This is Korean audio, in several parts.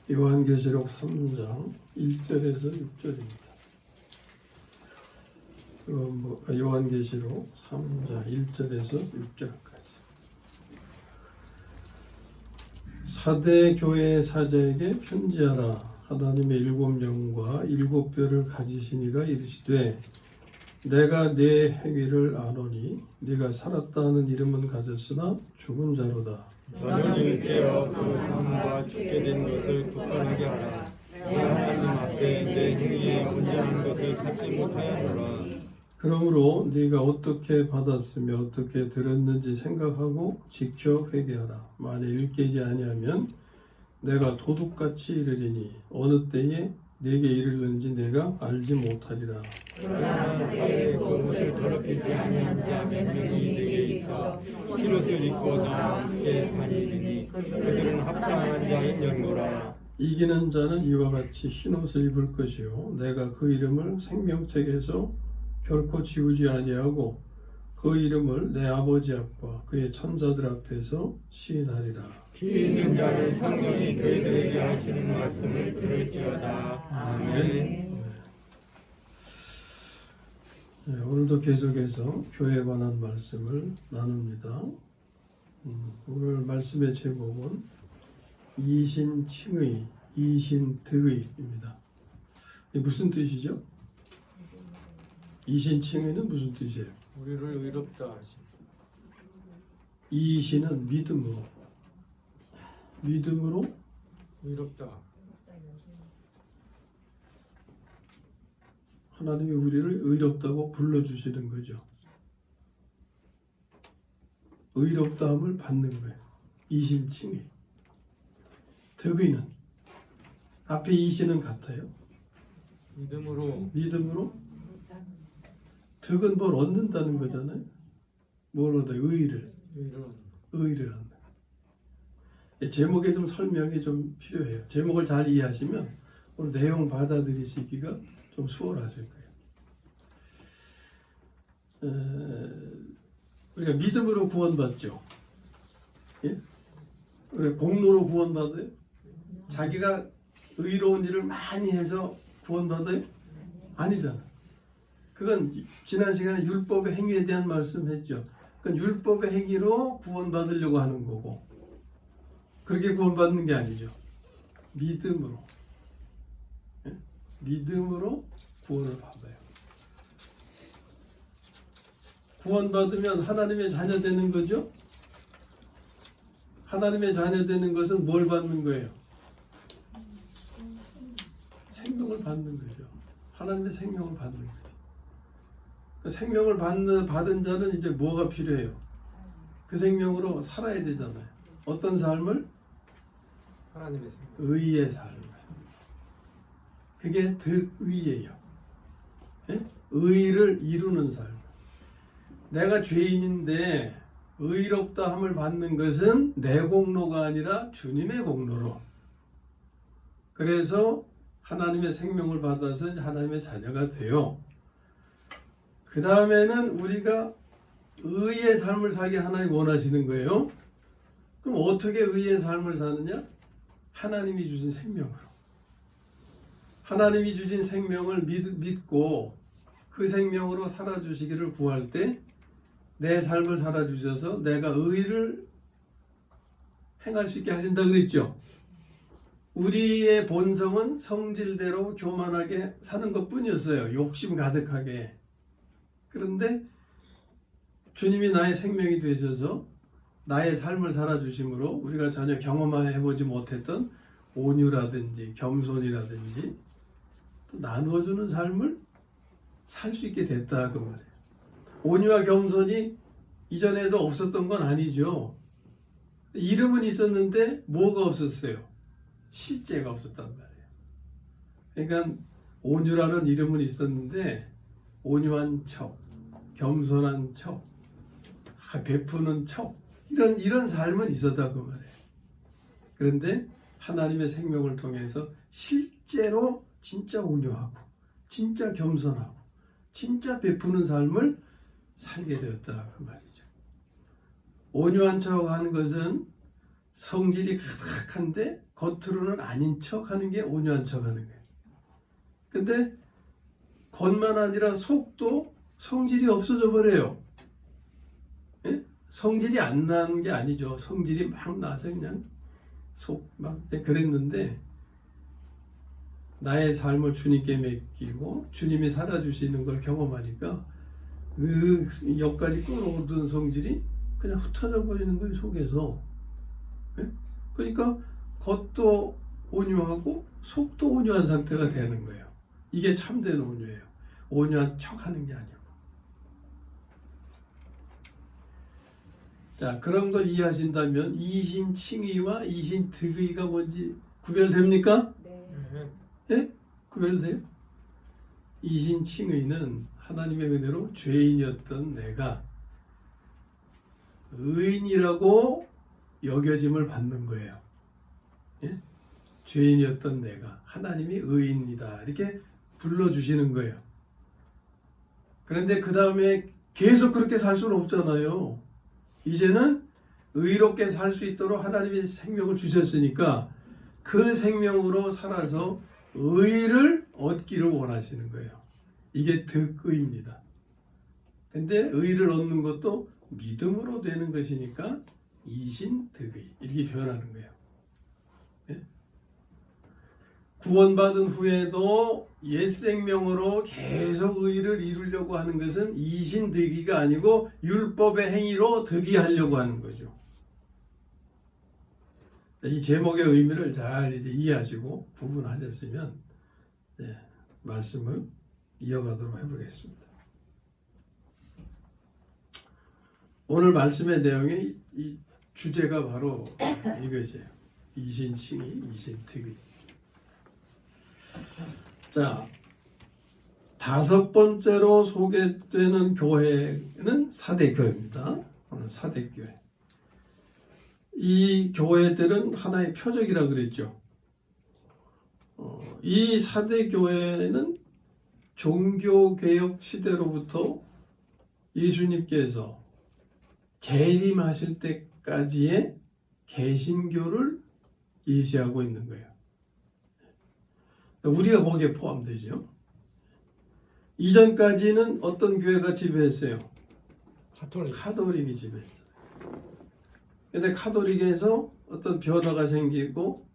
요한계시록 3장 1절에서 6절입니다. 요한계시록 3장 1절에서 6절까지. 사대 교회 사자에게 편지하라. 하나님의 일곱 영과 일곱 뼈를 가지신 이가 이르시되 내가 네 행위를 아노니 네가 살았다는 이름은 가졌으나 죽은 자로다. 너는 일깨어 그 밤과 죽게 된 것을 굳건하게 하라. 내가 하나님 앞에 내 행위에 온전한 것을 찾지 못하였노라. 그러므로 네가 어떻게 받았으며 어떻게 들었는지 생각하고 지켜 회개하라. 만일 일깨지 아니하면 내가 도둑같이 이르리니 어느 때에 네게 이르는지 내가 알지 못하리라. 그러나 사대에 그 옷을 더럽히지 아니한 자 몇 명이 내게 있어 흰옷을 입고 나와 함께 다니니 그들은 합당한 자인 연고라. 이기는 자는 이와 같이 흰옷을 입을 것이요 내가 그 이름을 생명책에서 결코 지우지 아니하고 그 이름을 내 아버지 앞과 그의 천사들 앞에서 시인하리라. 피 있는 자는 성령이 그들에게 하시는 말씀을 들을지어다. 아멘. 네, 오늘도 계속해서 교회에 관한 말씀을 나눕니다. 오늘 말씀의 제목은 이신칭의, 이신득의입니다. 이게 무슨 뜻이죠? 이신칭의는 무슨 뜻이에요? 우리를 의롭다 하신 이신은 믿음으로 의롭다. 하나님이 우리를 의롭다고 불러주시는 거죠. 의롭다함을 받는 거예요. 이신칭의. 득의는 앞에 이신은 같아요. 믿음으로 득은 뭘 얻는다는 거잖아요. 뭘 얻어요? 의를 한다. 제목에 좀 설명이 좀 필요해요. 제목을 잘 이해하시면 오늘 내용 받아들이시기가 좀 수월하실 거예요. 우리가 믿음으로 구원받죠. 예? 우리가 공로로 구원받아요. 자기가 의로운 일을 많이 해서 구원받아요? 아니잖아. 그건 지난 시간에 율법의 행위에 대한 말씀했죠. 그건 율법의 행위로 구원받으려고 하는 거고 그렇게 구원받는 게 아니죠. 믿음으로. 예? 믿음으로 구원을 받아요. 구원받으면 하나님의 자녀 되는 거죠. 하나님의 자녀 되는 것은 뭘 받는 거예요? 생명을 받는 거죠. 하나님의 생명을 받는 거죠. 그 생명을 받은 자는 이제 뭐가 필요해요? 그 생명으로 살아야 되잖아요. 어떤 삶을? 하나님의 의의 삶. 그게 득의예요. 예? 의를 이루는 삶. 내가 죄인인데 의롭다함을 받는 것은 내 공로가 아니라 주님의 공로로. 그래서 하나님의 생명을 받아서 하나님의 자녀가 돼요. 그 다음에는 우리가 의의 삶을 살게 하나님 원하시는 거예요. 그럼 어떻게 의의 삶을 사느냐? 하나님이 주신 생명으로. 하나님이 주신 생명을 믿고 그 생명으로 살아주시기를 구할 때 내 삶을 살아주셔서 내가 의를 행할 수 있게 하신다 그랬죠. 우리의 본성은 성질대로 교만하게 사는 것뿐이었어요. 욕심 가득하게. 그런데 주님이 나의 생명이 되셔서 나의 삶을 살아주심으로 우리가 전혀 경험해보지 못했던 온유라든지 겸손이라든지 또 나누어주는 삶을 살 수 있게 됐다 그 말이에요. 온유와 겸손이 이전에도 없었던 건 아니죠. 이름은 있었는데 뭐가 없었어요? 실제가 없었단 말이에요. 그러니까 온유라는 이름은 있었는데 온유한 척, 겸손한 척, 베푸는 척 이런 삶은 있었다 그 말이에요. 그런데 하나님의 생명을 통해서 실제로 진짜 온유하고 진짜 겸손하고 진짜 베푸는 삶을 살게 되었다 그 말이죠. 온유한 척 하는 것은 성질이 가득한데 겉으로는 아닌 척하는 게 온유한 척하는 거예요. 근데 겉만 아니라 속도 성질이 없어져 버려요. 예? 성질이 안 나는 게 아니죠. 성질이 막 나서 그냥 속 막 그랬는데 나의 삶을 주님께 맡기고 주님이 살아주시는 걸 경험하니까 그 역까지 끌어오던 성질이 그냥 흩어져 버리는 거예요, 속에서. 예? 그러니까 겉도 온유하고 속도 온유한 상태가 되는 거예요. 이게 참된 온유예요. 온유한 척하는 게 아니고. 자, 그런 걸 이해하신다면 이신칭의와 이신득의가 뭔지 구별됩니까? 네. 예? 구별돼요? 이신칭의는 하나님의 은혜로 죄인이었던 내가 의인이라고 여겨짐을 받는 거예요. 예? 죄인이었던 내가 하나님이 의인이다 이렇게 불러주시는 거예요. 그런데 그 다음에 계속 그렇게 살 수는 없잖아요. 이제는 의롭게 살 수 있도록 하나님이 생명을 주셨으니까 그 생명으로 살아서 의를 얻기를 원하시는 거예요. 이게 득의입니다. 근데 의를 얻는 것도 믿음으로 되는 것이니까 이신득의 이렇게 표현하는 거예요. 예? 구원받은 후에도 옛 생명으로 계속 의를 이루려고 하는 것은 이신득의가 아니고 율법의 행위로 득의하려고 하는 거죠. 이 제목의 의미를 잘 이제 이해하시고 구분하셨으면 말씀을 이어가도록 해보겠습니다. 오늘 말씀의 내용의 이 주제가 바로 이것이에요. 이신칭의, 이신득의. 자, 다섯 번째로 소개되는 교회는 사대교회입니다. 오늘 사대교회. 이 교회들은 하나의 표적이라 그랬죠. 이 사대교회는 종교개혁 시대로부터 예수님께서 재림하실 때까지의 개신교를 예시하고 있는 거예요. 우리가 거기에 포함되죠. 이전까지는 어떤 교회가 지배했어요? 카톨릭이 지배했어요. 근데 카톨릭에서 어떤 변화가 생기고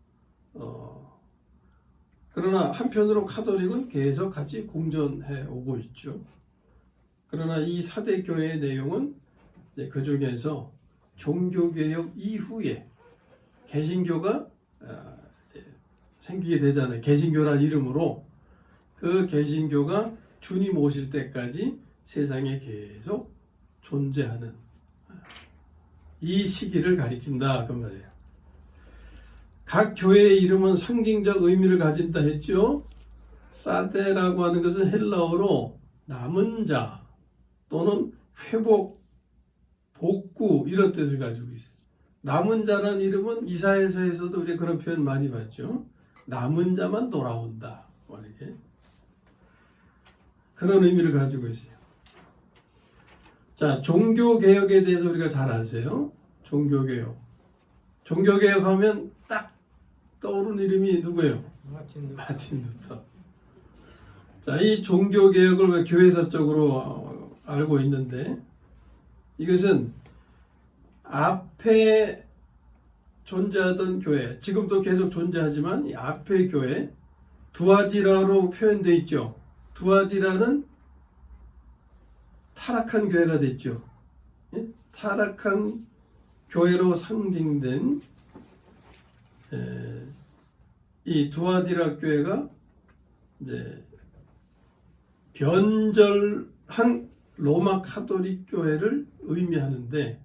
그러나 한편으로 카톨릭은 계속 같이 공존해 오고 있죠. 그러나 이 사대교회의 내용은 그 중에서 종교개혁 이후에 개신교가 생기게 되잖아요. 개신교란 이름으로 그 개신교가 주님 오실 때까지 세상에 계속 존재하는 이 시기를 가리킨다 그 말이에요. 각 교회의 이름은 상징적 의미를 가진다 했죠. 사데라고 하는 것은 헬라어로 남은 자 또는 회복, 복구 이런 뜻을 가지고 있어요. 남은 자라는 이름은 이사야서에서도 우리가 그런 표현 많이 봤죠. 남은 자만 돌아온다. 이렇게 그런 의미를 가지고 있어요. 자, 종교개혁에 대해서 우리가 잘 아세요. 종교개혁. 종교개혁 하면 딱 떠오르는 이름이 누구예요? 마틴 루터. 자, 이 종교개혁을 교회사적으로 알고 있는데 이것은 앞에 존재하던 교회, 지금도 계속 존재하지만 이 앞의 교회, 두아디라로 표현되어 있죠. 두아디라는 타락한 교회가 됐죠. 예? 타락한 교회로 상징된 이 두아디라 교회가 이제 변절한 로마 카톨릭 교회를 의미하는데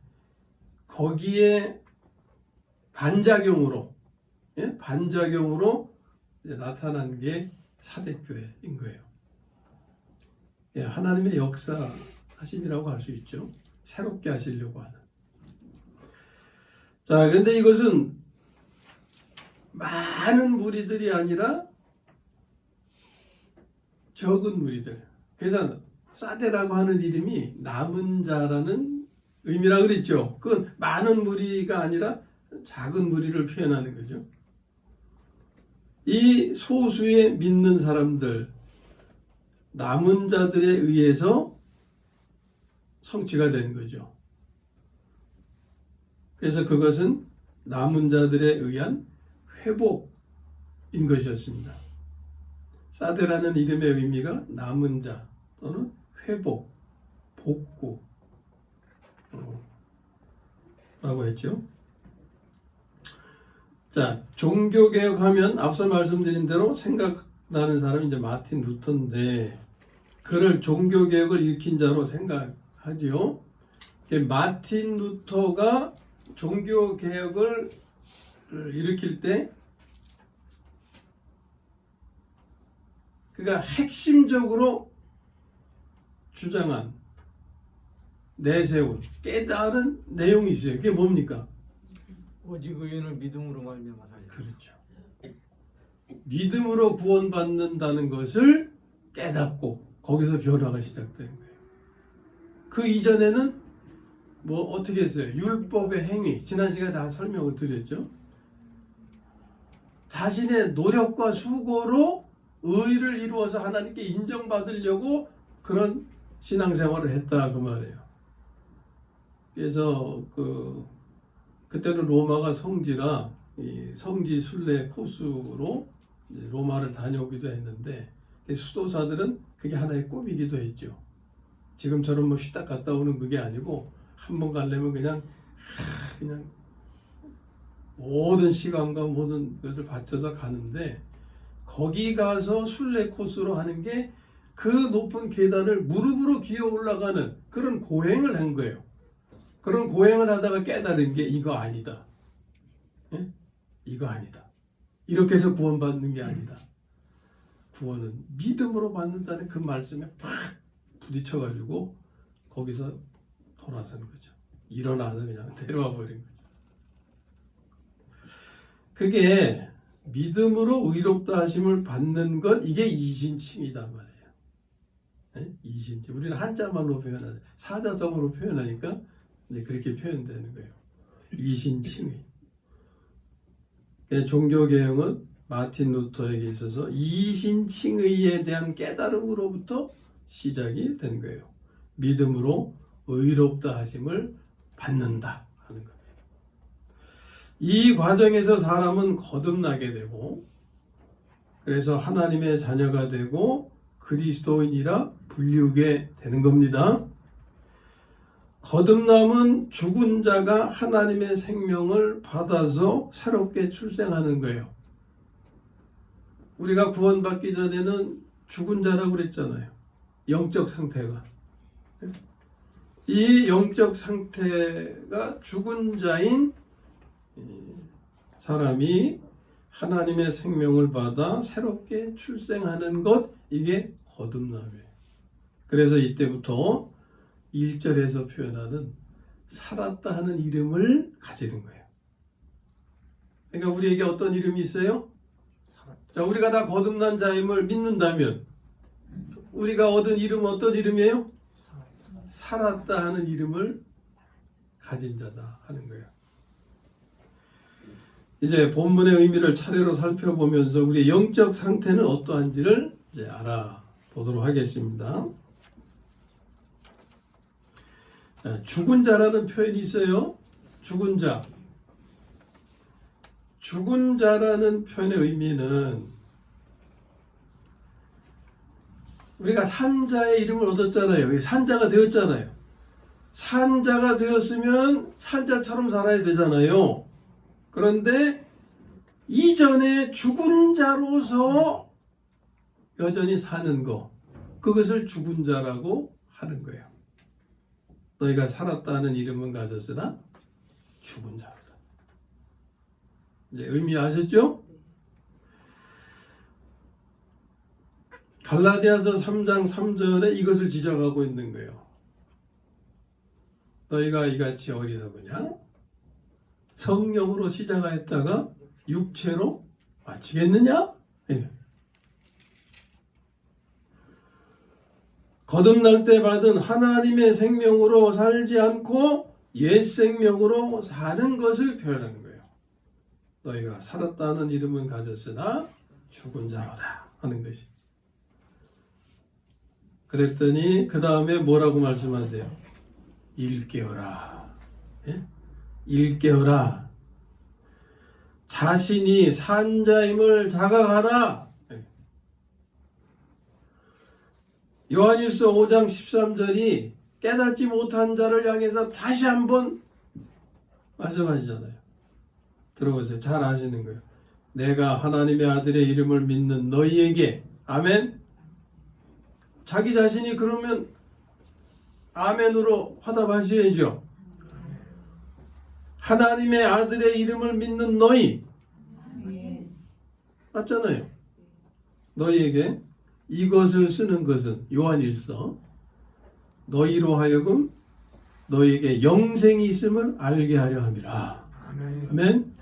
거기에 반작용으로 나타난 게 사대교회인 거예요. 하나님의 역사하심이라고 할 수 있죠. 새롭게 하시려고 하는. 자, 근데 이것은 많은 무리들이 아니라 적은 무리들. 그래서 사데라고 하는 이름이 남은 자라는 의미라 그랬죠. 그건 많은 무리가 아니라 작은 무리를 표현하는 거죠. 이 소수의 믿는 사람들, 남은 자들에 의해서 성취가 되는 거죠. 그래서 그것은 남은 자들에 의한 회복인 것이었습니다. 사대라는 이름의 의미가 남은 자 또는 회복, 복구 라고 했죠. 자, 종교개혁하면 앞서 말씀드린 대로 생각나는 사람이 이제 마틴 루터인데 그를 종교개혁을 일으킨 자로 생각하지요. 마틴 루터가 종교개혁을 일으킬 때 그가 핵심적으로 주장한 내세운 깨달은 내용이 있어요. 그게 뭡니까? 오직 의인을 믿음으로 말미암아 살리라. 그렇죠. 믿음으로 구원받는다는 것을 깨닫고 거기서 변화가 시작된 거예요. 그 이전에는 뭐 어떻게 했어요? 율법의 행위, 지난 시간에 다 설명을 드렸죠. 자신의 노력과 수고로 의를 이루어서 하나님께 인정받으려고 그런 신앙생활을 했다 그 말이에요. 그래서 그때는 로마가 성지라 이 성지 순례 코스로 로마를 다녀오기도 했는데 수도사들은 그게 하나의 꿈이기도 했죠. 지금처럼 뭐 휘딱 갔다 오는 그게 아니고 한 번 가려면 그냥 모든 시간과 모든 것을 바쳐서 가는데 거기 가서 순례 코스로 하는 게 그 높은 계단을 무릎으로 기어 올라가는 그런 고행을 한 거예요. 그런 고행을 하다가 깨달은 게 이거 아니다. 예? 이거 아니다. 이렇게 해서 구원받는 게 아니다. 구원은 믿음으로 받는다는 그 말씀에 팍 부딪혀가지고 거기서 돌아서는 거죠. 일어나서 그냥 내려와 버린 거죠. 그게 믿음으로 의롭다 하심을 받는 것 이게 이신칭이단 말이에요. 네? 이신칭. 우리는 한자말로 표현하죠. 사자성어로 표현하니까 이제 그렇게 표현되는 거예요. 이신칭의. 종교개혁은 마틴 루터에게 있어서 이신칭의에 대한 깨달음으로부터 시작이 된 거예요. 믿음으로 의롭다 하심을 받는다 하는 거예요. 이 과정에서 사람은 거듭나게 되고 그래서 하나님의 자녀가 되고 그리스도인이라 불리우게 되는 겁니다. 거듭남은 죽은 자가 하나님의 생명을 받아서 새롭게 출생하는 거예요. 우리가 구원받기 전에는 죽은 자라고 그랬잖아요. 영적 상태가. 이 영적 상태가 죽은 자인 사람이 하나님의 생명을 받아 새롭게 출생하는 것, 이게 거듭남이에요. 그래서 이때부터 1절에서 표현하는 살았다 하는 이름을 가지는 거예요. 그러니까 우리에게 어떤 이름이 있어요? 자, 우리가 다 거듭난 자임을 믿는다면 우리가 얻은 이름은 어떤 이름이에요? 살았다 하는 이름을 가진 자다 하는 거예요. 이제 본문의 의미를 차례로 살펴보면서 우리의 영적 상태는 어떠한지를 이제 알아보도록 하겠습니다. 죽은 자라는 표현이 있어요. 죽은 자. 죽은 자라는 표현의 의미는 우리가 산자의 이름을 얻었잖아요. 산자가 되었잖아요. 산자가 되었으면 산자처럼 살아야 되잖아요. 그런데 이전에 죽은 자로서 여전히 사는 거, 그것을 죽은 자라고 하는 거예요. 너희가 살았다는 이름은 가졌으나 죽은 자로다. 이제 의미 아셨죠? 갈라디아서 3장 3절에 이것을 지적하고 있는 거예요. 너희가 이같이 어리석으냐? 성령으로 시작하였다가 육체로 마치겠느냐? 거듭날 때 받은 하나님의 생명으로 살지 않고 옛 생명으로 사는 것을 표현하는 거예요. 너희가 살았다는 이름은 가졌으나 죽은 자로다 하는 것이. 그랬더니 그 다음에 뭐라고 말씀하세요? 일깨어라. 예? 일깨어라. 자신이 산자임을 자각하라. 요한일서 5장 13절이 깨닫지 못한 자를 향해서 다시 한번 말씀하시잖아요. 들어보세요. 잘 아시는 거예요. 내가 하나님의 아들의 이름을 믿는 너희에게 아멘. 자기 자신이 그러면 아멘으로 화답하셔야죠. 하나님의 아들의 이름을 믿는 너희 맞잖아요. 너희에게 이것을 쓰는 것은 요한일서 너희로 하여금 너희에게 영생이 있음을 알게 하려 함이라. 아멘.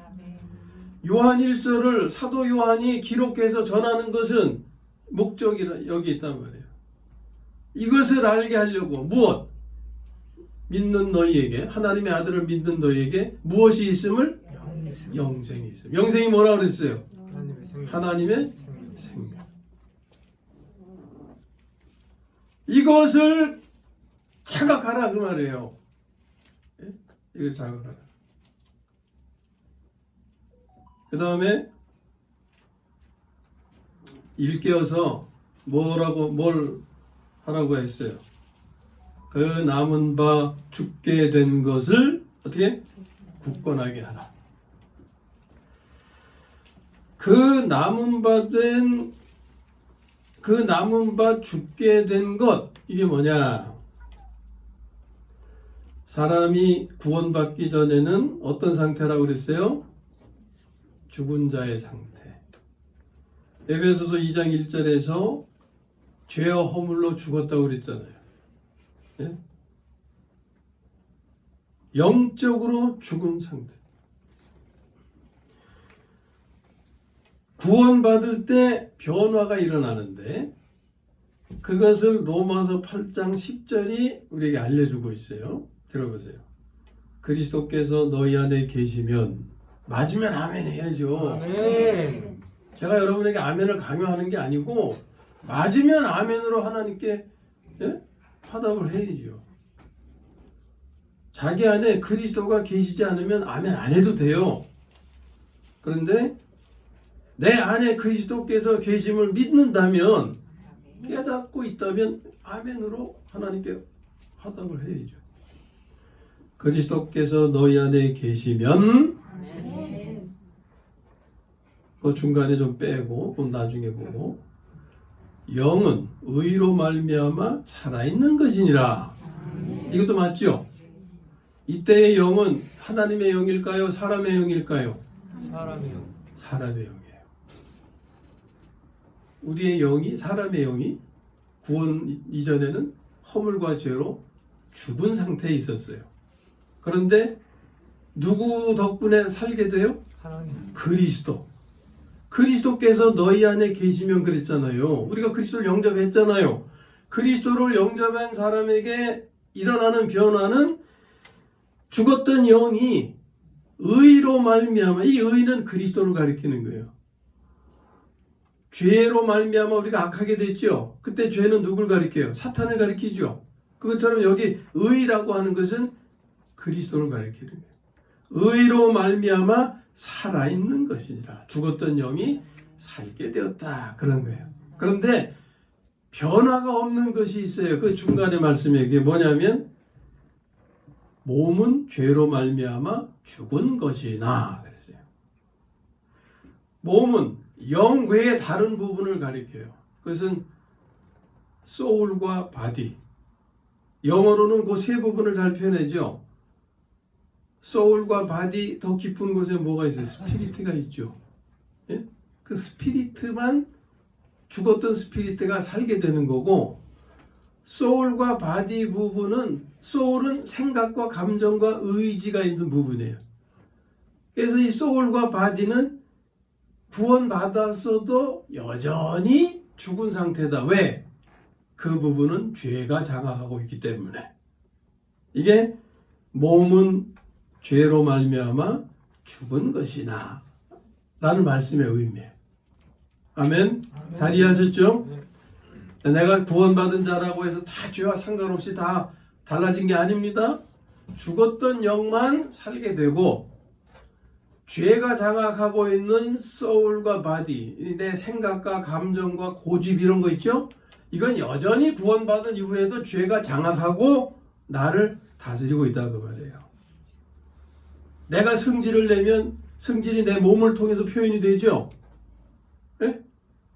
요한일서를 사도 요한이 기록해서 전하는 것은 목적이 여기 있단 말이에요. 이것을 알게 하려고 무엇? 믿는 너희에게 하나님의 아들을 믿는 너희에게 무엇이 있음을? 영생이 있음. 영생이 뭐라 그랬어요? 하나님의 생명. 이것을 자각하라 그 말이에요. 예? 이걸 자각하라. 그 다음에 일깨어서 뭘 하라고 했어요? 그 남은 바 죽게 된 것을 어떻게? 굳건하게 하라. 그 남은 바 죽게 된 것, 이게 뭐냐? 사람이 구원받기 전에는 어떤 상태라고 그랬어요? 죽은 자의 상태. 에베소서 2장 1절에서 죄와 허물로 죽었다고 그랬잖아요. 예? 영적으로 죽은 상태. 구원받을 때 변화가 일어나는데 그것을 로마서 8장 10절이 우리에게 알려주고 있어요. 들어보세요. 그리스도께서 너희 안에 계시면 맞으면 아멘 해야죠. 아멘. 제가 여러분에게 아멘을 강요하는 게 아니고 맞으면 아멘으로 하나님께 예? 화답을 해야죠. 자기 안에 그리스도가 계시지 않으면 아멘 안 해도 돼요. 그런데 내 안에 그리스도께서 계심을 믿는다면 깨닫고 있다면 아멘으로 하나님께 화답을 해야죠. 그리스도께서 너희 안에 계시면 그 중간에 좀 빼고 그건 나중에 보고 영은 의로 말미암아 살아있는 것이니라. 이것도 맞죠? 이때의 영은 하나님의 영일까요? 사람의 영일까요? 사람이요. 사람의 영이에요. 우리의 영이 사람의 영이 구원 이전에는 허물과 죄로 죽은 상태에 있었어요. 그런데 누구 덕분에 살게 돼요? 하나님. 그리스도께서 너희 안에 계시면 그랬잖아요. 우리가 그리스도를 영접했잖아요. 그리스도를 영접한 사람에게 일어나는 변화는 죽었던 영이 의로 말미암아, 이 의는 그리스도를 가리키는 거예요. 죄로 말미암아 우리가 악하게 됐죠. 그때 죄는 누굴 가리켜요? 사탄을 가리키죠. 그것처럼 여기 의라고 하는 것은 그리스도를 가리키는 거예요. 의로 말미암아 살아있는 것이니라. 죽었던 영이 살게 되었다. 그런 거예요. 그런데 변화가 없는 것이 있어요. 그 중간에 말씀이 이게 뭐냐면 몸은 죄로 말미암아 죽은 것이나 그랬어요. 몸은 영 외에 다른 부분을 가리켜요. 그것은 soul과 body. 영어로는 그 세 부분을 잘 표현하죠. soul과 body 더 깊은 곳에 뭐가 있어요? 스피리트가 있죠. 예? 그 스피리트만 죽었던 스피리트가 살게 되는 거고 soul과 body 부분은 soul은 생각과 감정과 의지가 있는 부분이에요. 그래서 이 soul과 body는 구원받았어도 여전히 죽은 상태다. 왜? 그 부분은 죄가 장악하고 있기 때문에. 이게 몸은 죄로 말미암아 죽은 것이나 라는 말씀의 의미예요. 아멘. 잘 이해하셨죠? 내가 구원받은 자라고 해서 다 죄와 상관없이 다 달라진 게 아닙니다. 죽었던 영만 살게 되고 죄가 장악하고 있는 소울과 바디, 내 생각과 감정과 고집 이런 거 있죠? 이건 여전히 구원받은 이후에도 죄가 장악하고 나를 다스리고 있다 그 말이에요. 내가 성질을 내면 성질이 내 몸을 통해서 표현이 되죠? 예?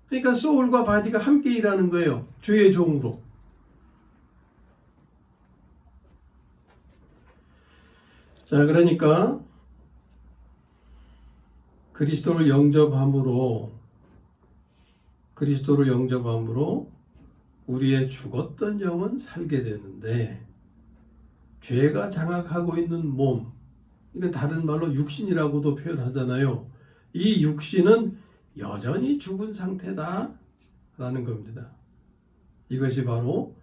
그러니까 소울과 바디가 함께 일하는 거예요. 주의 종으로. 자, 그러니까 그리스도를 영접함으로 우리의 죽었던 영은 살게 되는데 죄가 장악하고 있는 몸, 이건 다른 말로 육신이라고도 표현하잖아요. 이 육신은 여전히 죽은 상태다 라는 겁니다. 이것이 바로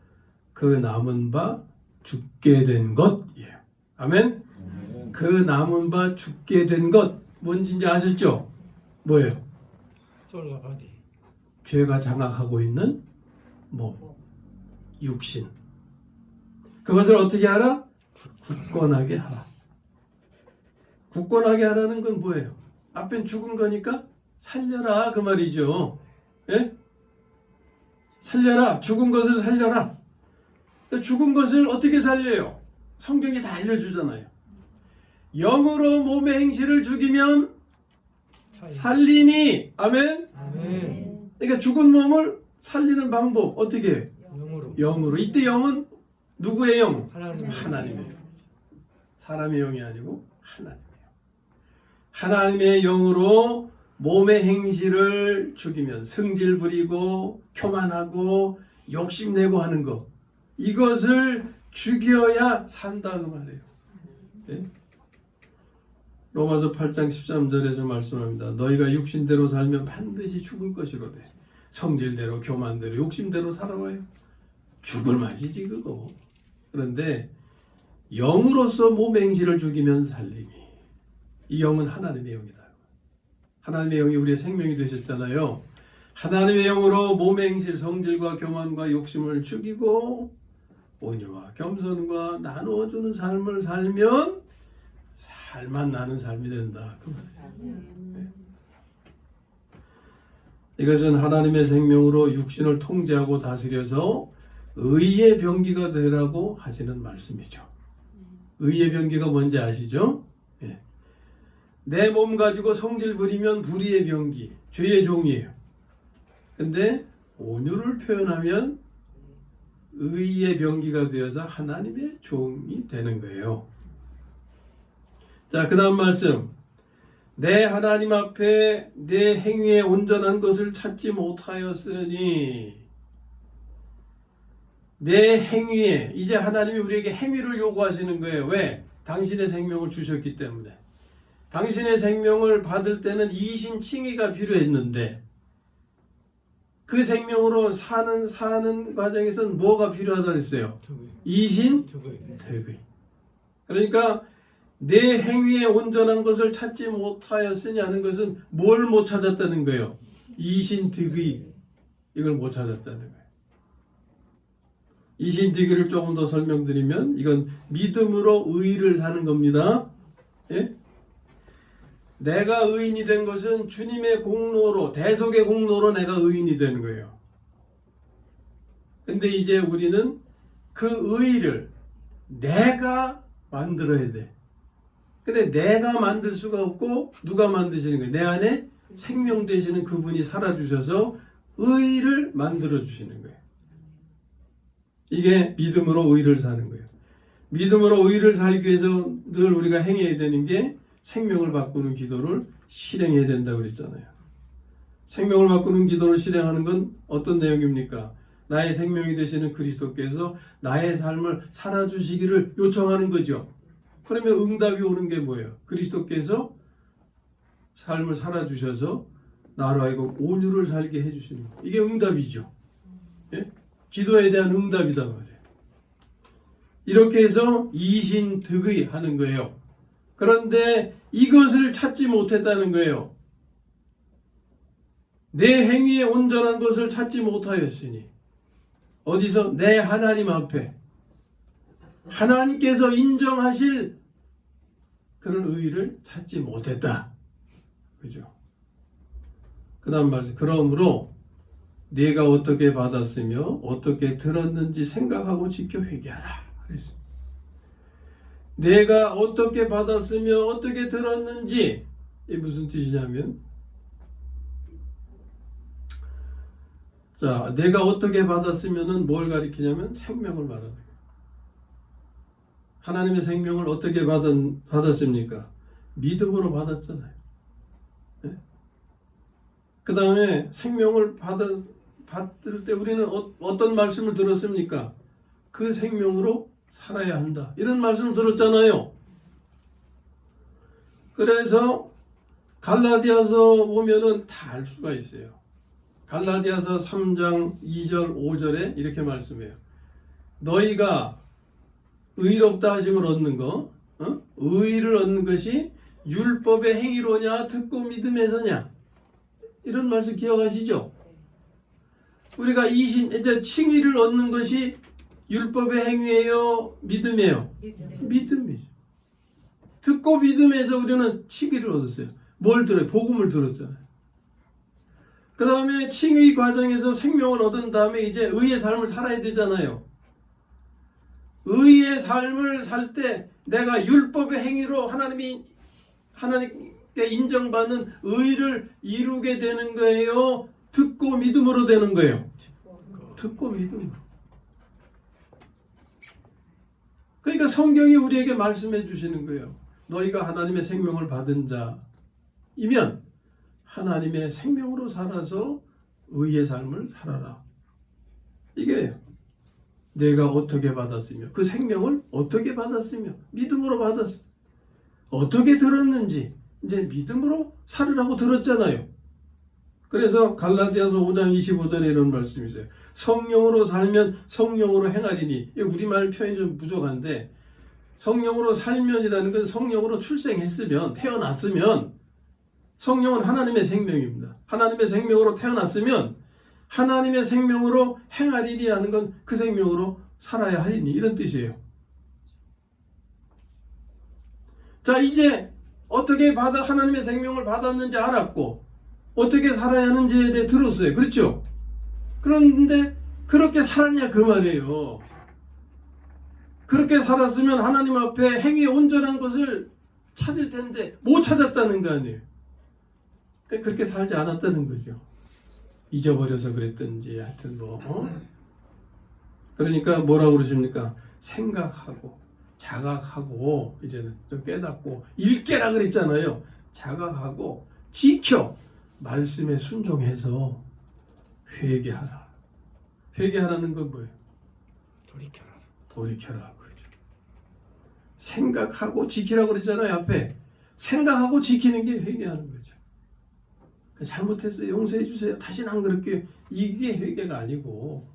그 남은 바 죽게 된 것이에요. 아멘? 그 남은 바 죽게 된 것 뭔지 이제 아셨죠? 뭐예요? 소울과 바디. 죄가 장악하고 있는 몸, 육신. 그것을 어떻게 하라? 굳건하게 하라. 굳건하게 하라는 건 뭐예요? 앞엔 죽은 거니까 살려라 그 말이죠. 예? 살려라. 죽은 것을 살려라. 죽은 것을 어떻게 살려요? 성경이 다 알려주잖아요. 영으로 몸의 행실을 죽이면 살리니. 아멘? 아멘. 그러니까 죽은 몸을 살리는 방법 어떻게 해요? 영으로. 이때 영은 누구의 영? 하나님의 영. 사람의 영이 아니고 하나님의 영. 하나님의 영으로 몸의 행실을 죽이면 성질 부리고 교만하고 욕심내고 하는 거, 이것을 죽여야 산다 그 말이에요. 네? 로마서 8장 13절에서 말씀합니다. 너희가 육신대로 살면 반드시 죽을 것이로되 성질대로 교만대로 욕심대로 살아와요. 죽을 맛이지 그거. 그런데 영으로서 몸의 행실을 죽이면 살림이. 이 영은 하나님의 영이다. 하나님의 영이 우리의 생명이 되셨잖아요. 하나님의 영으로 몸의 행실, 성질과 교만과 욕심을 죽이고 온유와 겸손과 나누어주는 삶을 살면 살만 나는 삶이 된다. 그 말이에요. 네. 이것은 하나님의 생명으로 육신을 통제하고 다스려서 의의 병기가 되라고 하시는 말씀이죠. 의의 병기가 뭔지 아시죠? 네. 내 몸 가지고 성질 부리면 불의의 병기, 죄의 종이에요. 근데 온유를 표현하면 의의 병기가 되어서 하나님의 종이 되는 거예요. 자, 그 다음 말씀. 내 하나님 앞에 내 행위에 온전한 것을 찾지 못하였으니. 내 행위에, 이제 하나님이 우리에게 행위를 요구하시는 거예요. 왜? 당신의 생명을 주셨기 때문에. 당신의 생명을 받을 때는 이신 칭의가 필요했는데 그 생명으로 사는 과정에서는 뭐가 필요하다 그랬어요? 이신 득의. 그러니까 내 행위에 온전한 것을 찾지 못하였으니 하는 것은 뭘 못 찾았다는 거예요? 이신 득의. 이걸 못 찾았다는 거예요. 이신 득의를 조금 더 설명드리면 이건 믿음으로 의를 사는 겁니다. 예? 내가 의인이 된 것은 주님의 공로로, 대속의 공로로 내가 의인이 되는 거예요. 근데 이제 우리는 그 의를 내가 만들어야 돼. 근데 내가 만들 수가 없고 누가 만드시는 거예요? 내 안에 생명 되시는 그분이 살아주셔서 의를 만들어 주시는 거예요. 이게 믿음으로 의를 사는 거예요. 믿음으로 의를 살기 위해서 늘 우리가 행해야 되는 게 생명을 바꾸는 기도를 실행해야 된다고 그랬잖아요. 생명을 바꾸는 기도를 실행하는 건 어떤 내용입니까? 나의 생명이 되시는 그리스도께서 나의 삶을 살아주시기를 요청하는 거죠. 그러면 응답이 오는 게 뭐예요? 그리스도께서 삶을 살아주셔서 나로 하여금 온유를 살게 해주시는 거예요. 이게 응답이죠. 예? 기도에 대한 응답이다 말이에요. 이렇게 해서 이신득의 하는 거예요. 그런데 이것을 찾지 못했다는 거예요. 내 행위에 온전한 것을 찾지 못하였으니 어디서? 내 하나님 앞에 하나님께서 인정하실 그런 의의를 찾지 못했다. 그죠? 그 다음 말씀. 그러므로 네가 어떻게 받았으며 어떻게 들었는지 생각하고 지켜 회개하라. 그래서 내가 어떻게 받았으며 어떻게 들었는지, 이게 무슨 뜻이냐면, 자, 내가 어떻게 받았으면은 뭘 가리키냐면 생명을 말하는 거예요. 하나님의 생명을 어떻게 받았습니까? 믿음으로 받았잖아요. 네? 그 다음에 생명을 받을 때 우리는 어떤 말씀을 들었습니까? 그 생명으로 살아야 한다. 이런 말씀을 들었잖아요. 그래서 갈라디아서 보면은 다 알 수가 있어요. 갈라디아서 3장 2절 5절에 이렇게 말씀해요. 너희가 의롭다 하심을 얻는 거, 의를 얻는 것이 율법의 행위로냐 듣고 믿음에서냐, 이런 말씀 기억하시죠? 우리가 이제 칭의를 얻는 것이 율법의 행위예요, 믿음이에요? 믿음이죠. 듣고 믿음에서 우리는 칭의를 얻었어요. 뭘 들어요? 복음을 들었잖아요. 그 다음에 칭의 과정에서 생명을 얻은 다음에 이제 의의 삶을 살아야 되잖아요. 의의 삶을 살 때 내가 율법의 행위로 하나님께 인정받는 의를 이루게 되는 거예요? 듣고 믿음으로 되는 거예요? 듣고 믿음으로. 그러니까 성경이 우리에게 말씀해 주시는 거예요. 너희가 하나님의 생명을 받은 자이면 하나님의 생명으로 살아서 의의 삶을 살아라. 이게 내가 어떻게 받았으며 그 생명을 어떻게 받았으며 믿음으로 받았어. 어떻게 들었는지 이제 믿음으로 살으라고 들었잖아요. 그래서 갈라디아서 5장 25절에 이런 말씀이 있어요. 성령으로 살면 성령으로 행하리니. 우리말 표현이 좀 부족한데, 성령으로 살면이라는 건 성령으로 출생했으면, 태어났으면, 성령은 하나님의 생명입니다. 하나님의 생명으로 태어났으면 하나님의 생명으로 행하리라는 건 그 생명으로 살아야 하리니, 이런 뜻이에요. 자, 이제 어떻게 하나님의 생명을 받았는지 알았고 어떻게 살아야 하는지에 대해 들었어요. 그렇죠? 그런데 그렇게 살았냐 그 말이에요. 그렇게 살았으면 하나님 앞에 행위에 온전한 것을 찾을 텐데 못 찾았다는 거 아니에요. 그렇게 살지 않았다는 거죠. 잊어버려서 그랬든지 하여튼 그러니까 뭐라고 그러십니까? 생각하고 자각하고 이제는 좀 깨닫고 일깨라 그랬잖아요. 자각하고 지켜 말씀에 순종해서 회개하라. 회개하라는 건 뭐예요? 돌이켜라. 그렇죠. 생각하고 지키라고 그랬잖아요. 앞에 생각하고 지키는 게 회개하는 거죠. 잘못했어요. 용서해 주세요. 다시는 안 그럴게요. 이게 회개가 아니고,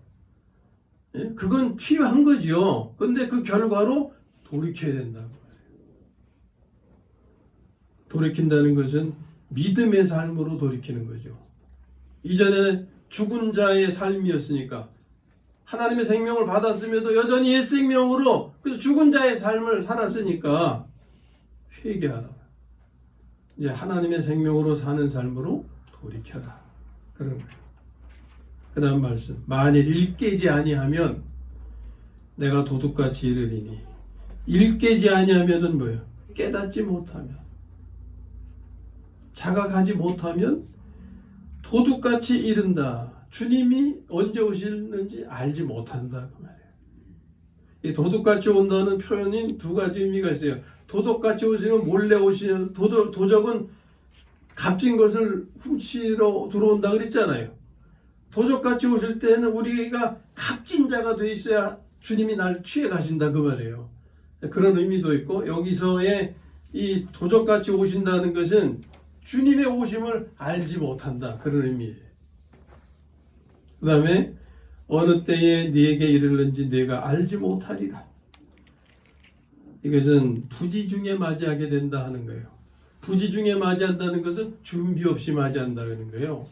예? 그건 필요한 거죠. 근데 그 결과로 돌이켜야 된다고 말해요. 돌이킨다는 것은 믿음의 삶으로 돌이키는 거죠. 이전에 죽은 자의 삶이었으니까 하나님의 생명을 받았음에도 여전히 옛 생명으로 그래서 죽은 자의 삶을 살았으니까 회개하라. 이제 하나님의 생명으로 사는 삶으로 돌이켜라. 그런 거예요. 그 다음 말씀. 만일 일깨지 아니하면 내가 도둑같이 이르리니. 일깨지 아니하면은 뭐예요? 깨닫지 못하면, 자각하지 못하면 도둑같이 이른다. 주님이 언제 오시는지 알지 못한다 그 말이에요. 이 도둑같이 온다는 표현이 두 가지 의미가 있어요. 도둑같이 오시면 몰래 오시는, 도적은 값진 것을 훔치러 들어온다 그랬잖아요. 도적같이 오실 때는 우리가 값진 자가 돼 있어야 주님이 날 취해 가신다 그 말이에요. 그런 의미도 있고, 여기서의 이 도적같이 오신다는 것은 주님의 오심을 알지 못한다 그런 의미예요. 그 다음에 어느 때에 네게 이르는지 내가 알지 못하리라. 이것은 부지 중에 맞이하게 된다 하는 거예요. 부지 중에 맞이한다는 것은 준비 없이 맞이한다는 거예요.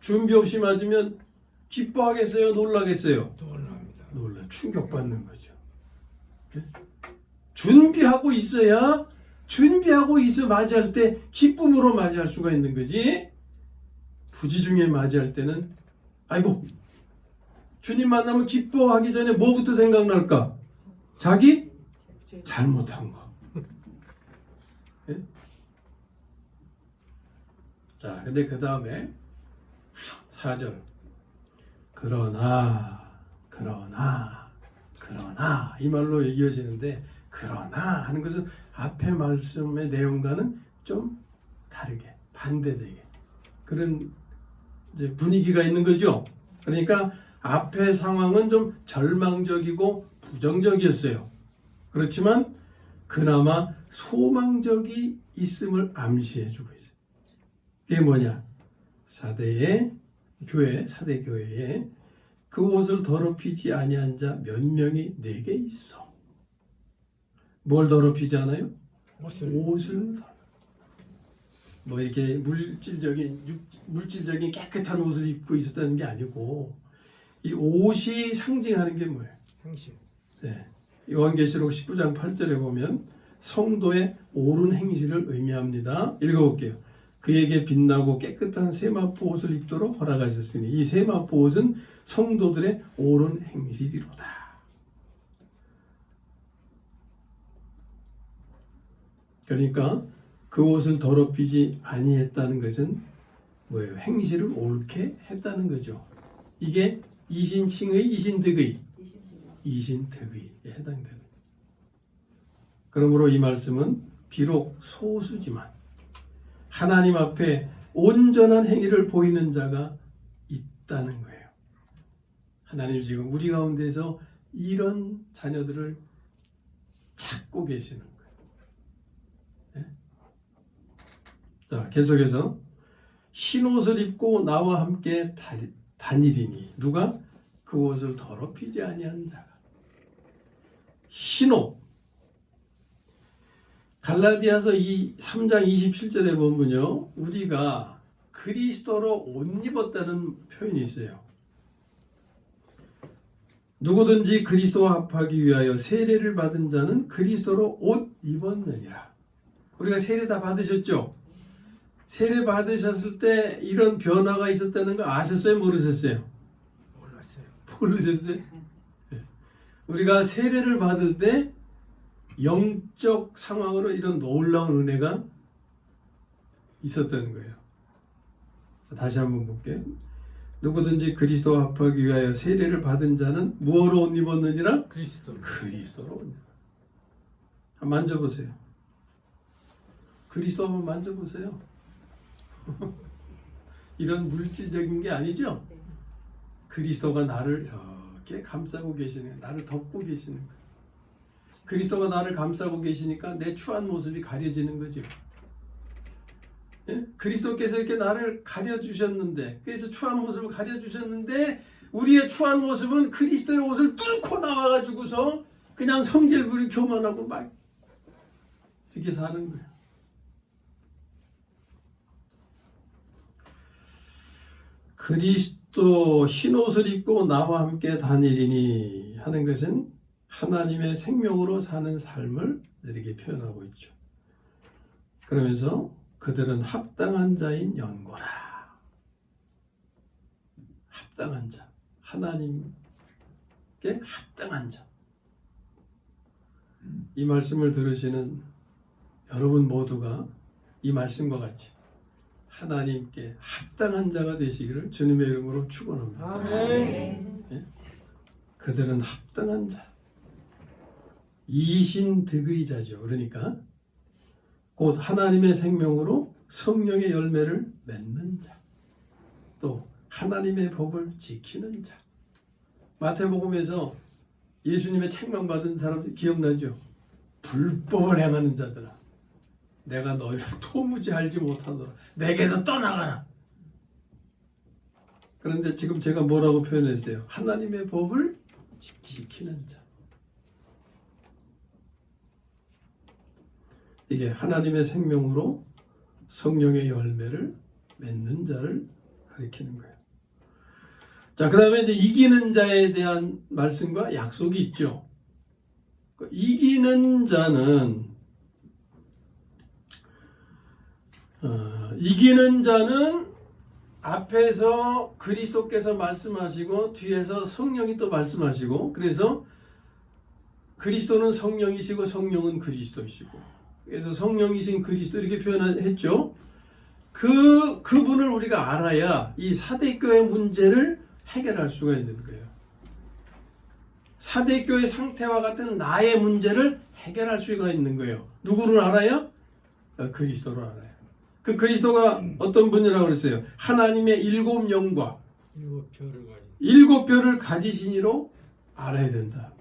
준비 없이 맞으면 기뻐하겠어요? 놀라겠어요? 놀랍니다. 놀라, 충격받는 거죠. 예? 준비하고 있어야, 준비하고 있어 맞이할 때 기쁨으로 맞이할 수가 있는 거지. 부지중에 맞이할 때는 아이고, 주님 만나면 기뻐하기 전에 뭐부터 생각날까? 자기 잘못한 거. 예? 자, 근데 그 다음에 4절. 그러나 이 말로 이어지는데, 그러나 하는 것은 앞에 말씀의 내용과는 좀 다르게, 반대되게 그런 이제 분위기가 있는 거죠. 그러니까 앞에 상황은 좀 절망적이고 부정적이었어요. 그렇지만 그나마 소망적이 있음을 암시해주고 있어요. 그게 뭐냐? 사대 교회에 그 옷을 더럽히지 아니한 자 몇 명이 내게 있어. 뭘 더럽히지 않아요? 옷을 뭐 이렇게 물질적인 깨끗한 옷을 입고 있었다는 게 아니고, 이 옷이 상징하는 게 뭐예요? 행실. 네. 요한계시록 19장 8절에 보면 성도의 옳은 행실을 의미합니다. 읽어볼게요. 그에게 빛나고 깨끗한 세마포 옷을 입도록 허락하셨으니 이 세마포 옷은 성도들의 옳은 행실이로다. 그러니까 그 옷을 더럽히지 아니했다는 것은 뭐예요? 행실을 옳게 했다는 거죠. 이게 이신칭의, 이신득의에 해당됩니다. 그러므로 이 말씀은 비록 소수지만 하나님 앞에 온전한 행위를 보이는 자가 있다는 거예요. 하나님 지금 우리 가운데서 이런 자녀들을 찾고 계시는 거예요. 네? 자, 계속해서 흰 옷을 입고 나와 함께 다니리니 누가? 그 옷을 더럽히지 아니한 자가. 흰 옷. 갈라디아서 3장 27절에 보면요, 우리가 그리스도로 옷 입었다는 표현이 있어요. 누구든지 그리스도와 합하기 위하여 세례를 받은 자는 그리스도로 옷 입었느니라. 우리가 세례 다 받으셨죠? 세례 받으셨을 때 이런 변화가 있었다는 거 아셨어요? 모르셨어요? 모르셨어요? 우리가 세례를 받을 때 영적 상황으로 이런 놀라운 은혜가 있었다는 거예요. 다시 한번 볼게요. 누구든지 그리스도와 합하기 위하여 세례를 받은 자는 무엇으로 옷 입었느니라? 그리스도로 옷 입었느니라. 한번 만져보세요. 그리스도 한번 만져보세요. 이런 물질적인 게 아니죠? 그리스도가 나를 이렇게 감싸고 계시는 거예요. 나를 덮고 계시는 거예요. 그리스도가 나를 감싸고 계시니까 내 추한 모습이 가려지는 거죠. 예? 그리스도께서 이렇게 나를 가려주셨는데, 그래서 추한 모습을 가려주셨는데, 우리의 추한 모습은 그리스도의 옷을 뚫고 나와가지고서 그냥 성질 부리 교만하고 막 이렇게 사는 거예요. 그리스도 흰옷을 입고 나와 함께 다니리니 하는 것은 하나님의 생명으로 사는 삶을 이렇게 표현하고 있죠. 그러면서 그들은 합당한 자인 연고라. 합당한 자. 하나님께 합당한 자. 이 말씀을 들으시는 여러분 모두가 이 말씀과 같이 하나님께 합당한 자가 되시기를 주님의 이름으로 축원합니다. 아멘. 예? 그들은 합당한 자. 이신득의 자죠. 그러니까 곧 하나님의 생명으로 성령의 열매를 맺는 자, 또 하나님의 법을 지키는 자. 마태복음에서 예수님의 책망받은 사람들 기억나죠? 불법을 행하는 자들아, 내가 너희를 도무지 알지 못하노라. 내게서 떠나가라. 그런데 지금 제가 뭐라고 표현했어요? 하나님의 법을 지키는 자. 이게 하나님의 생명으로 성령의 열매를 맺는 자를 가리키는 거예요. 자, 그 다음에 이제 이기는 자에 대한 말씀과 약속이 있죠. 이기는 자는 앞에서 그리스도께서 말씀하시고 뒤에서 성령이 또 말씀하시고, 그래서 그리스도는 성령이시고 성령은 그리스도이시고, 그래서 성령이신 그리스도 이렇게 표현했죠. 그분을 우리가 알아야 이 사대교회 문제를 해결할 수가 있는 거예요. 사대교회 상태와 같은 나의 문제를 해결할 수가 있는 거예요. 누구를 알아야? 그리스도를 알아요. 그 그리스도가 어떤 분이라고 그랬어요? 하나님의 일곱 영과 일곱 뼈를 가지신 이로 알아야 된다.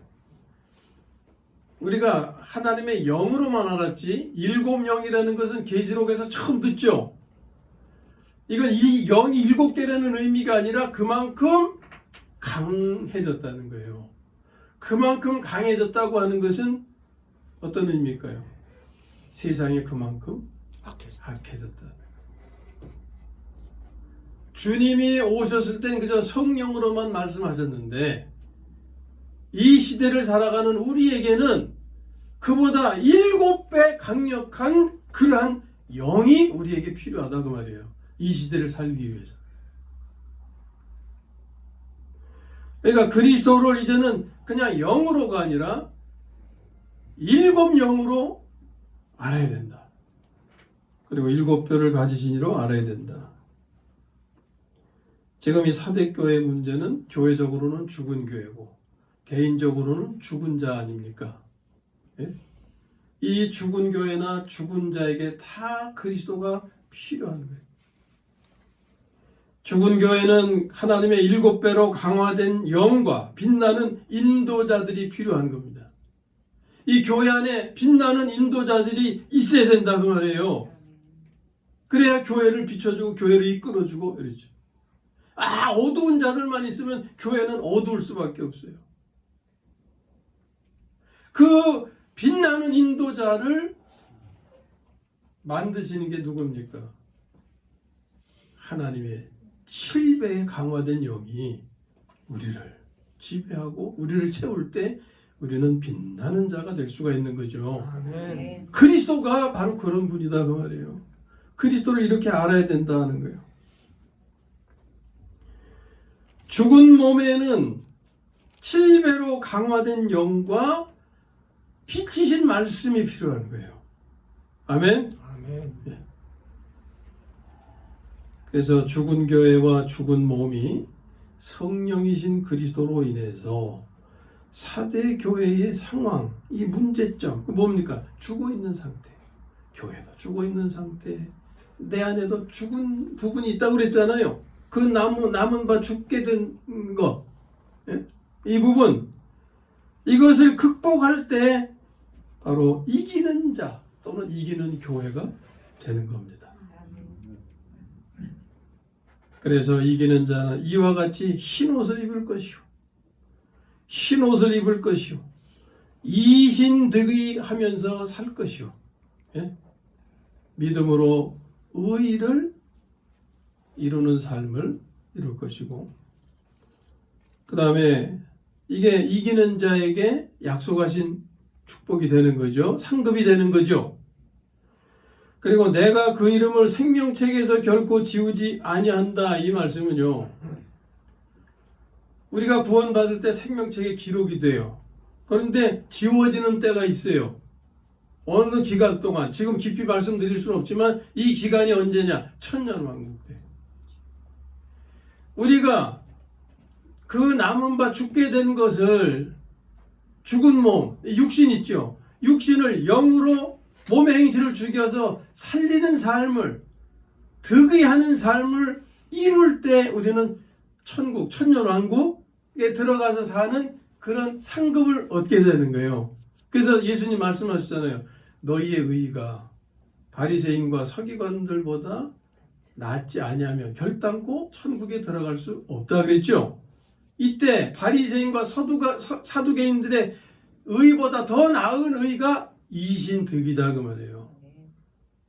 우리가 하나님의 영으로만 알았지 일곱 영이라는 것은 계시록에서 처음 듣죠. 이건 이 영이 일곱 개라는 의미가 아니라 그만큼 강해졌다는 거예요. 그만큼 강해졌다고 하는 것은 어떤 의미일까요? 세상이 그만큼 악해졌다. 주님이 오셨을 땐 그저 성령으로만 말씀하셨는데 이 시대를 살아가는 우리에게는 그보다 7배 강력한 그러한 영이 우리에게 필요하다 그 말이에요. 이 시대를 살기 위해서. 그러니까 그리스도를 이제는 그냥 영으로가 아니라 7영으로 알아야 된다. 그리고 7뼈를 가지신 이로 알아야 된다. 지금 이 사대교회 문제는 교회적으로는 죽은 교회고 개인적으로는 죽은 자 아닙니까? 예? 이 죽은 교회나 죽은 자에게 다 그리스도가 필요한 거예요. 죽은 교회는 하나님의 7배로 강화된 영과 빛나는 인도자들이 필요한 겁니다. 이 교회 안에 빛나는 인도자들이 있어야 된다 그 말이에요. 그래야 교회를 비춰주고 교회를 이끌어주고 이러죠. 어두운 자들만 있으면 교회는 어두울 수밖에 없어요. 그 빛나는 인도자를 만드시는 게 누굽니까? 하나님의 7배에 강화된 영이 우리를 지배하고 우리를 채울 때 우리는 빛나는 자가 될 수가 있는 거죠. 아멘. 그리스도가 바로 그런 분이다 그 말이에요. 그리스도를 이렇게 알아야 된다는 거예요. 죽은 몸에는 7배로 강화된 영과 빛이신 말씀이 필요한 거예요. 아멘? 아멘. 그래서 죽은 교회와 죽은 몸이 성령이신 그리스도로 인해서 사대 교회의 상황, 이 문제점, 뭡니까? 죽어 있는 상태. 교회도 죽어 있는 상태. 내 안에도 죽은 부분이 있다고 그랬잖아요. 그 남은 바 죽게 된 것. 예? 이 부분. 이것을 극복할 때 바로 이기는 자 또는 이기는 교회가 되는 겁니다. 그래서 이기는 자는 이와 같이 흰옷을 입을 것이요. 흰옷을 입을 것이요. 이신득의 하면서 살 것이요. 예? 믿음으로 의를 이루는 삶을 이룰 것이고, 그 다음에 이게 이기는 자에게 약속하신 축복이 되는 거죠. 상급이 되는 거죠. 그리고 내가 그 이름을 생명책에서 결코 지우지 아니한다. 이 말씀은요, 우리가 구원받을 때 생명책에 기록이 돼요. 그런데 지워지는 때가 있어요. 어느 기간 동안, 지금 깊이 말씀드릴 수는 없지만 이 기간이 언제냐? 천년왕국 때. 우리가 그 남은 바 죽게 된 것을, 죽은 몸, 육신 있죠. 육신을 영으로 몸의 행실을 죽여서 살리는 삶을, 득의하는 삶을 이룰 때 우리는 천국, 천년왕국에 들어가서 사는 그런 상급을 얻게 되는 거예요. 그래서 예수님 말씀하셨잖아요. 너희의 의의가 바리새인과 서기관들보다 낫지 아니하면 결단코 천국에 들어갈 수 없다 그랬죠. 이때 바리새인과 사두개인들의 의보다 더 나은 의가 이신득이다 그 말이에요.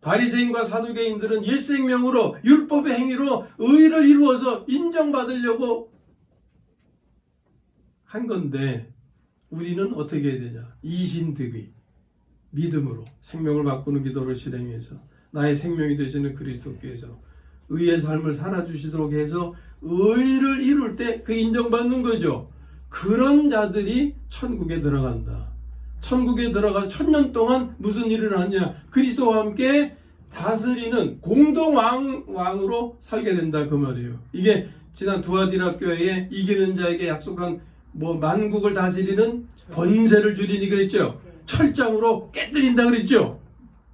바리새인과 사두개인들은 옛생명으로 율법의 행위로 의를 이루어서 인정받으려고 한 건데 우리는 어떻게 해야 되냐? 이신득의 믿음으로 생명을 바꾸는 기도를 실행해서 나의 생명이 되시는 그리스도께서 의의 삶을 살아주시도록 해서 의를 이룰 때 그 인정받는 거죠. 그런 자들이 천국에 들어간다. 천국에 들어가서 1000년 동안 무슨 일을 하냐? 그리스도와 함께 다스리는 공동왕으로 살게 된다 그 말이에요. 이게 지난 두아디라 교회에 이기는 자에게 약속한 만국을 다스리는 권세를 주리니 그랬죠. 철장으로 깨뜨린다 그랬죠.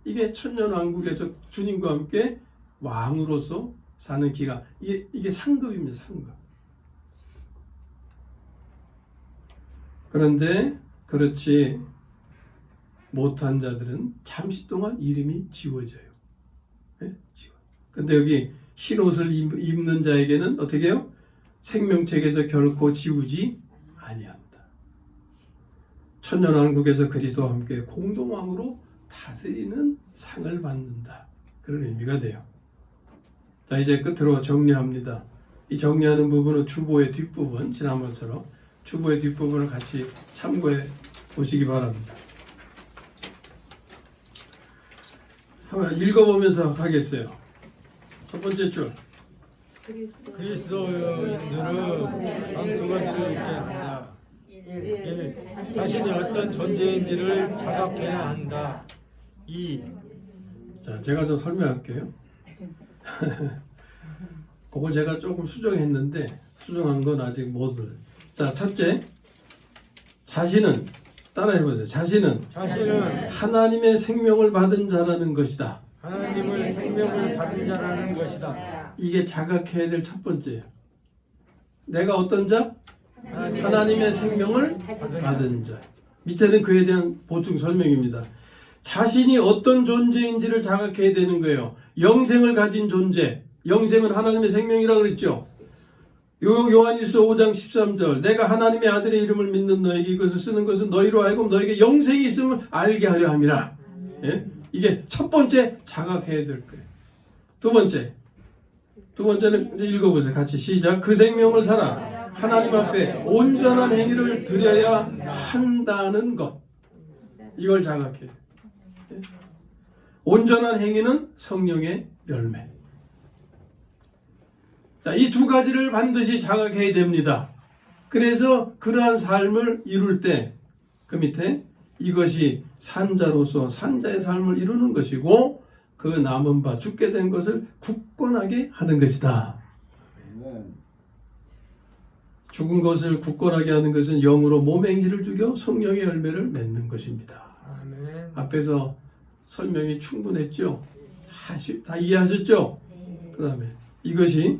이게 천년왕국에서 주님과 함께 왕으로서 사는 기간. 이게 상급입니다. 상급. 그런데 그렇지 못한 자들은 잠시 동안 이름이 지워져요. 네? 근데 여기 흰옷을 입는 자에게는 어떻게 해요? 생명책에서 결코 지우지 아니한다. 천년왕국에서 그리스도와 함께 공동왕으로 다스리는 상을 받는다. 그런 의미가 돼요. 자, 이제 끝으로 정리합니다. 이 정리하는 부분은 주보의 뒷부분, 지난번처럼 주보의 뒷부분을 같이 참고해 보시기 바랍니다. 한번 읽어보면서 하겠어요. 첫 번째 줄. 그리스도인들은 방수가들을 있게 한다. 자신이 어떤 존재인지를 자각해야 한다. 2. 자, 제가 좀 설명할게요. 그걸 제가 조금 수정했는데 수정한 건 아직 모두. 자, 첫째, 자신은 따라해보세요. 자신은 하나님의 생명을 받은 자라는 것이다. 하나님의 생명을 받은 자라는 것이다. 이게 자각해야 될 첫 번째예요. 내가 어떤 자? 하나님의 생명을 받은 자. 밑에는 그에 대한 보충 설명입니다. 자신이 어떤 존재인지를 자각해야 되는 거예요. 영생을 가진 존재. 영생은 하나님의 생명이라고 그랬죠. 요한일서 5장 13절 내가 하나님의 아들의 이름을 믿는 너에게 이것을 쓰는 것은 너희로 하여금 너에게 영생이 있음을 알게 하려 함이라. 예? 이게 첫 번째 자각해야 될 거예요. 두 번째는 이제 읽어보세요. 같이 시작. 그 생명을 살아 하나님 앞에 온전한 행위를 드려야 한다는 것. 이걸 자각해요. 예? 온전한 행위는 성령의 열매. 자, 이 두 가지를 반드시 자각해야 됩니다. 그래서 그러한 삶을 이룰 때 그 밑에 이것이 산자로서 산자의 삶을 이루는 것이고 그 남은 바 죽게 된 것을 굳건하게 하는 것이다. 죽은 것을 굳건하게 하는 것은 영으로 몸행지를 죽여 성령의 열매를 맺는 것입니다. 아멘. 앞에서 설명이 충분했죠? 다 이해하셨죠? 그 다음에 이것이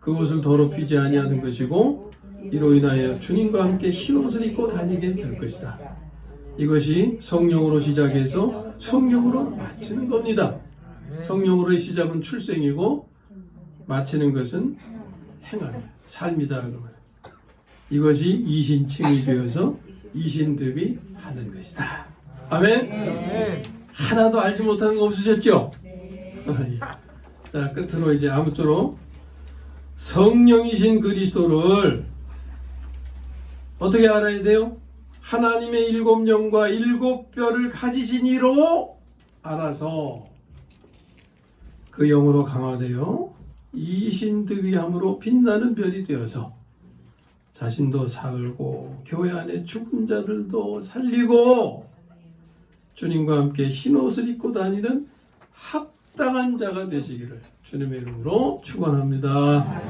그것을 더럽히지 아니하는 것이고 이로 인하여 주님과 함께 흰옷을 입고 다니게 될 것이다. 이것이 성령으로 시작해서 성령으로 마치는 겁니다. 성령으로의 시작은 출생이고 마치는 것은 행함, 삶이다. 그러면 이것이 이신칭이 되어서 이신득이 하는 것이다. 아멘. 하나도 알지 못하는 거 없으셨죠? 자, 끝으로 이제 아무쪼록 성령이신 그리스도를 어떻게 알아야 돼요? 하나님의 7영과 7뼈를 가지신 이로 알아서 그 영으로 강화되어 이신득이함으로 빛나는 별이 되어서 자신도 살고 교회 안에 죽은 자들도 살리고 주님과 함께 흰옷을 입고 다니는 합당한 자가 되시기를 주님의 이름으로 축원합니다.